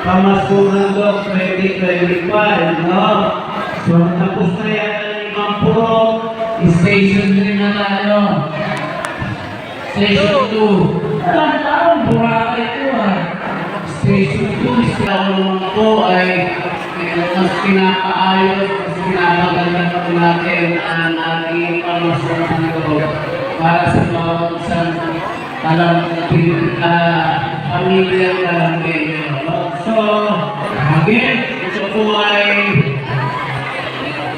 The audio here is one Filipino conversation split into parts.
pamasukan do 2025, no? So, tapos na yata ng ibang puro. Station 3 na tayo. Station 2. Taon, Boracay ito Station 2, sila naman po ay mas pinapaayos, mas pinapaganda po natin ang ating pamasukan do para sa bawat isang pamilyang Kalanggenyo. So, again, ito po ay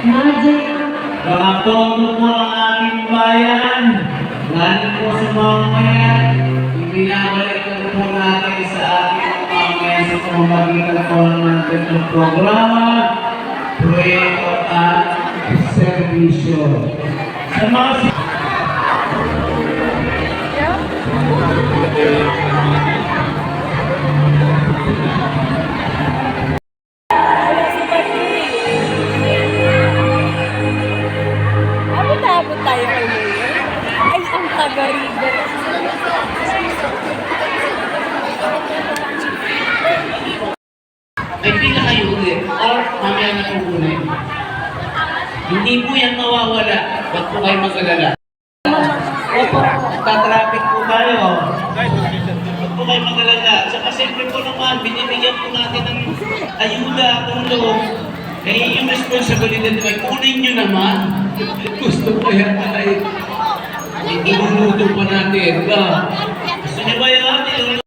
mga tono po ang ating bayan. Galing po sa mamamayan. Ibinabalik po natin sa ating mamamayan sa pamamagitan po ng ating programa, proyekto at servisyo. Sa mga abot tayo kay Mayor. Ay, ang taga-river. ay pila kayo ulit or mamaya na po ulit. Hindi po yan mawawala. Huwag po kayo mag-alala. Opo, tatraffic po tayo. Huwag po kayo mag-alala. Saka siyempre po naman, binibigyan po natin ng ayuda, tulong. Eh, yung responsibilidad ay kunin nyo naman. Gusto ko yan ay inunuto pa natin. Gusto nyo ba yan?